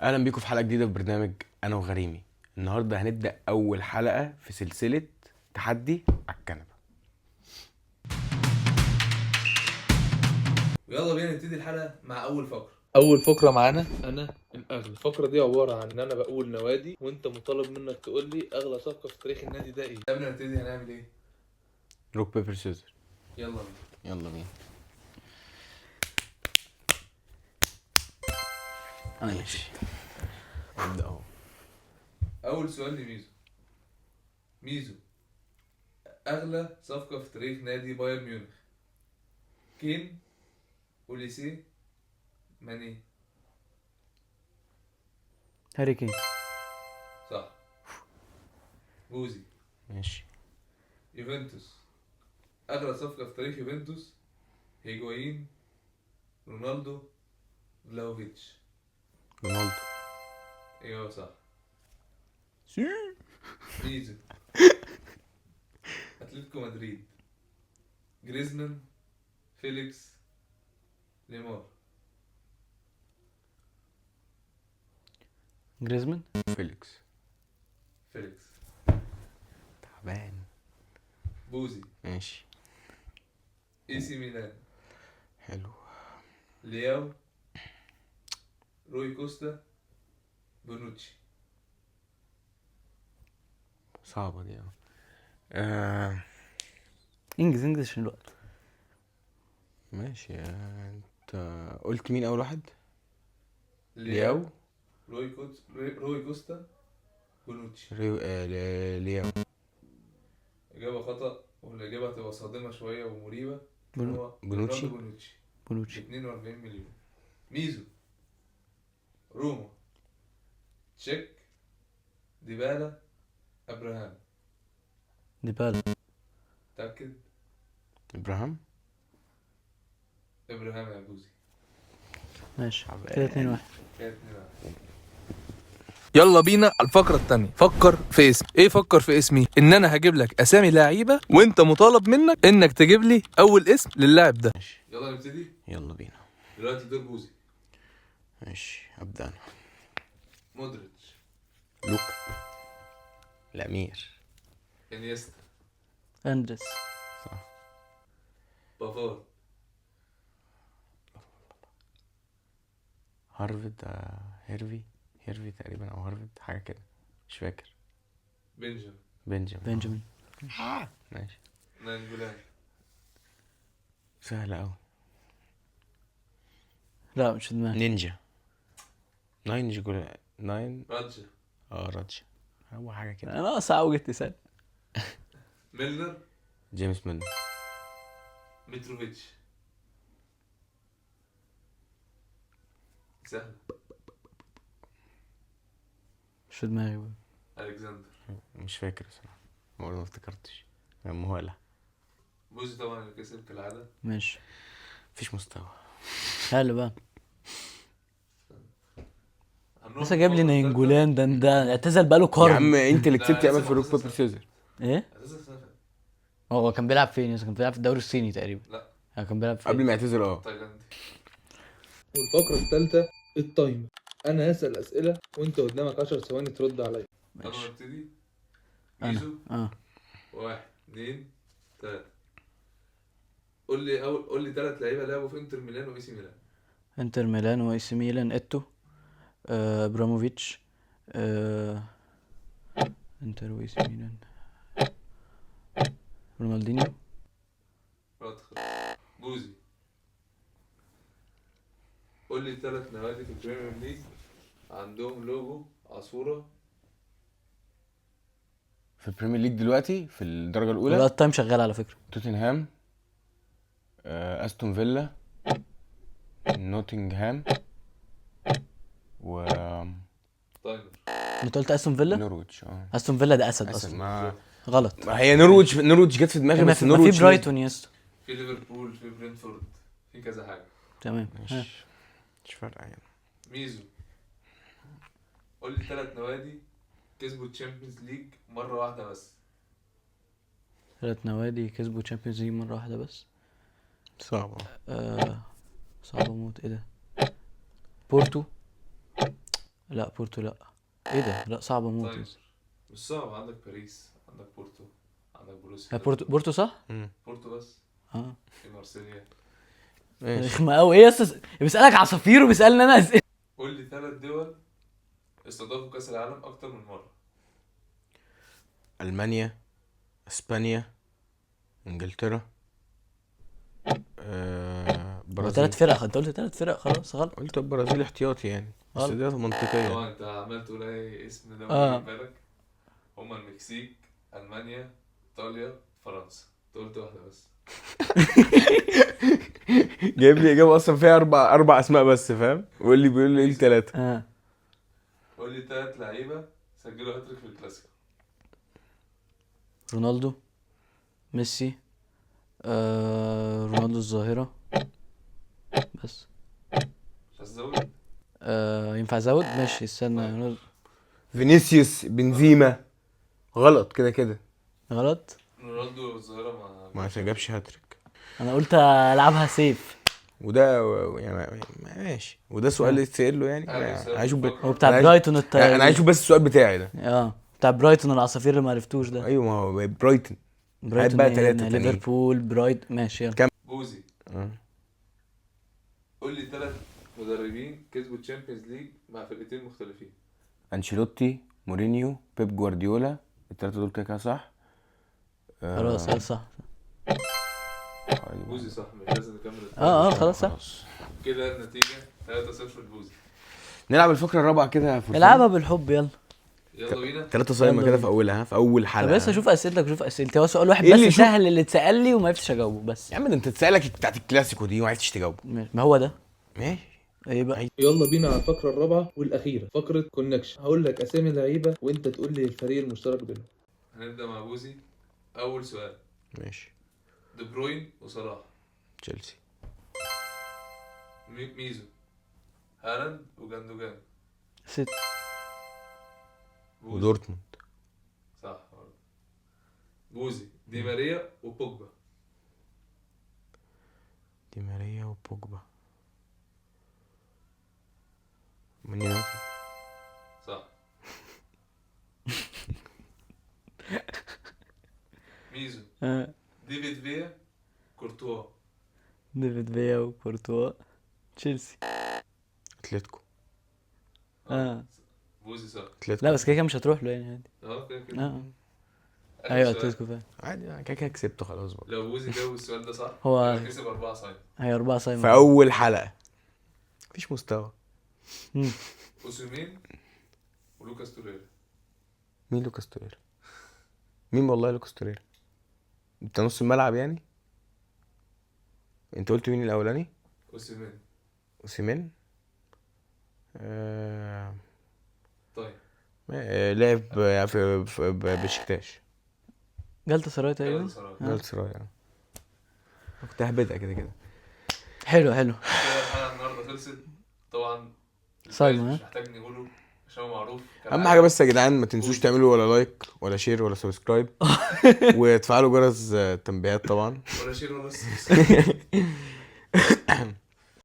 اهلا بيكم في حلقه جديده في برنامج انا وغريمي. النهارده هنبدا اول حلقه في سلسله تحدي على الكنبه. يلا بينا نبتدي الحلقة مع أول فقرة معانا أنا الأغلى. الفقرة دي عبارة عن إن أنا بقول نوادي وأنت مطالب منك تقول لي أغلى صفقة في تاريخ النادي ده إيه. قبل ما نبتدي هنعمل إيه؟ روك بيبر سيزر. يلا بينا. يلا بينا. ماشي نبدا اهو. أول سؤال لميزو. ميزو، أغلى صفقة في تاريخ نادي بايرن ميونخ؟ كين، أوليسي، ماني؟ هاري كين. صح. بوزي، ماشي. يوفنتوس، أغلى صفقة في تاريخ يوفنتوس؟ هيجوايين، رونالدو، فلاوفيتش؟ رونالدو. ايوه صح. ميزو، اتلتيكو مدريد، جريزمان، فيليكس، نيمار؟ جريزمان. فيليكس. فيليكس. تعبان. بوزي، ماشي اي سي ميلان، حلو. لياو، روي كوستا، بونوتشي؟ صعبه دي اهو. انجز عشان الوقت. ماشي. انت قلت مين اول واحد؟ لياو، روي كوستا، بونوتشي؟ لياو. اجابه خطا، والاجابه هتبقى صادمه شويه ومريبه. هو بونوتشي. رونالدو بونوتشي ب بونوتشي. 42 مليون. ميزو، روما، تشيك، ديبالا، ابراهام؟ ديبالا. تأكد. ابراهام. ابراهام يا بوزي. ماشي تعبان. كده 2-1. يلا بينا على الفقرة التانية. فكر في اسم. ايه فكر في اسمي؟ ان انا هجيب لك اسامي لعيبة وانت مطالب منك انك تجيب لي اول اسم للاعب ده. ماشي يلا نبتدي. يلا بينا. دلوقتي دور بوزي. ماشي ابدا انا. مودريتش، لوكا. الامير. انيستا، اندريس. صح. بافارد، هارفرد. هيرفي تقريبا او هارفرد حاجه كده مش فاكر. بنجامين، ماشي. نانجولان، سهله قوي. لا مش في دماغي. نينجا. ناين. رادجا، راجع. هو حاجه كده. انا ناقص عوجة لسان. ميلنر، جيمس ميلنر. متروفيتش؟ سهل. مش في دماغي بقى. الكسندر. مش فاكر الصراحه، ما افتكرتش. مهوله. بوزي طبعا اللي كسب كالعادة. ماشي مفيش مستوى. حلو بقى. هنروح لسه جايب لي للفقرة نينجولان ده اعتزل بقاله يا قرن. عم انت اللي لا، كسبت يا لسه امل في روك معتزل بيبر سنة. سيزر. ايه التالتة. اساسا سنة. هو كان بيلعب فين؟ كان بيلعب في الدوري الصيني تقريبا. لا، هو كان بيلعب قبل فين؟ ما يعتزل تايلاندي. والفقرة الثالثة التايمر. أنا هسأل أسئلة وأنت قدامك 10 ثواني ترد عليا. يلا ماشي. نبتدي. انا ميزو. 1 2 3. قول لي 3 لعيبة لعبوا في انتر ميلان واي سي ميلان. انتر ميلان واي سي ميلان. ايتو، ابراموفيتش، انتر واي سي ميلان، رونالدينيو. رادخل. بوزي، قول لي 3 نوادي في البريمير ليج عندهم لوجو عصفورة. في البريمير ليج دلوقتي في الدرجه ولا الاولى. التايم شغال على فكرة. توتنهام. استون فيلا. نوتنغهام. و تايمر. انت قلت استون فيلا. نورويتش. استون فيلا ده اسد اسد. اصلا. غلط. ما هي نورويتش جت في دماغي ما بس في نورويتش برايتون يا اسطى. في ليفربول، في برينفورد، في كذا حاجة. تمام. مش فارقه يعني. ميزو، قول لي 3 نوادي كسبوا الشامبيونز ليج مرة واحدة بس. 3 نوادي كسبوا تشامبيونز ليج مرة واحدة بس. صعبه. صعبة موت. ايه ده؟ بورتو. لا بورتو لا. ايه ده؟ لا صعبة موت. طيب مش صعب، عندك باريس، عندك بورتو، عندك بروسيا لا بورتو صح؟ بورتو بس. اه في مارسيليا. ماشي. رخمة قوي. ايه يا اسطى؟ بيسألك عصافير وبيسألني انا اسئلة. قول لي 3 دول استضافوا كاس العالم اكتر من مره. المانيا، اسبانيا، انجلترا، هو برازيل. 3 فرق، انت قلت 3 فرق خلاص غلط. قلت البرازيل احتياطي يعني، بس غلط. ده منطقيا. طبعا انت عمال تقول اي اسم ده آه. في بالك. هما المكسيك، المانيا، ايطاليا، فرنسا. انت قلت واحده بس. جايب لي اجابه اصلا فيها اربع اسماء بس، فاهم؟ بيقول لي ايه الثلاثه. اه قول لي 3 لعيبه سجلوا هاتريك في الكلاسيكو. رونالدو، ميسي، رونالدو الظاهرة بس. مش هتزود؟ ينفع ازود؟ ماشي استنى. طيب. رونالدو. فينيسيوس، بنزيما. غلط كده كده. غلط. رونالدو الظاهره ما جابش هاتريك. انا قلت العبها سيف. وده يعني ماشي، وده سؤال يتسأل له يعني. أيوة، سؤال عايشه هو بتاع أنا عايز- برايتون انا عايشه بس السؤال بتاعي ده. بتاع برايتون العصافير اللي ما عرفتوش ده. ايوه، ما هو برايتون. برايتون بقى ايه؟ 3 تانيين. ليفربول ماشي يلا. بوزي. آه. قول لي 3 مدربين كسبوا تشامبيونز ليج مع فرقتين مختلفين. انشيلوتي، مورينيو، بيب جوارديولا. الثلاثه دول كده صح. خلاص صح. أيوة. بوزي صح، مش لازم نكمل خلاص صح. كده النتيجه 3-0 لبوزي. نلعب الفقره الرابعه كده في العبها بالحب يلا. يلا بينا. 3 صايمه يلا كده بينا. في اولها، في اول حلقه. طب بس اشوف اسئلتك وشوف اسئلتي. هو سؤال واحد إيه اللي بس يشوف؟ سهل اللي اتسال لي وما عرفتش اجاوبه بس. يا عم ده انت تسالك بتاعت الكلاسيكو دي وما عرفتش تجاوبه. ما هو ده. ماشي. ايه بقى؟ يلا بينا على الفقره الرابعه والاخيره، فقره كونكشن. هقول لك اسامي لعيبه وانت تقول لي الفريق المشترك بينهم. هنبدا مع بوزي. اول سؤال، ماشي. دي بروين وصلاح. تشيلسي. ميزو، هالاند وجندوجان. ست. بوزي. ودورتموند. صح برضه. بوزي، دي ماريا وبوجبا. دي ماريا وبوجبا. من يونايتد. صح. ميزو، ديفيد فيا، كورتوا. ديفيد فيا وكورتوا. تشيلسي. اتلتيكو. بوزي صح. اتلتيكو. لا بس كده مش هتروح له يعني عادي. كده كده. آخر ايوه سؤال. اتلتيكو فعلا. عادي، انا كده كده كسبته خلاص بقى. لو بوزي جاوب السؤال ده صح هو يبقى كسب 4 صايم. هي 4 صايمة. في اول حلقه مفيش مستوى. اوسيمين ولوكاس توريرا. مين لوكاس توريرا؟ مين والله لوكاس توريرا؟ انت نص الملعب يعني؟ انت قلت مين الاولاني؟ اوسيمين. اوسيمين. طيب لعب في بشكتاش. جالتا سراي يلا تقريبا. صراحة. جالت سراي يعني. كنت ههبدها كده كده. حلو كده الحلقة النهاردة خلصت. طبعا صايمة، مش محتاج نقوله عشان هو معروف. اهم حاجه بس يا جدعان ما تنسوش تعملوا ولا لايك ولا شير ولا سبسكرايب وتفعلوا جرس التنبيهات طبعا. ولا شير ولا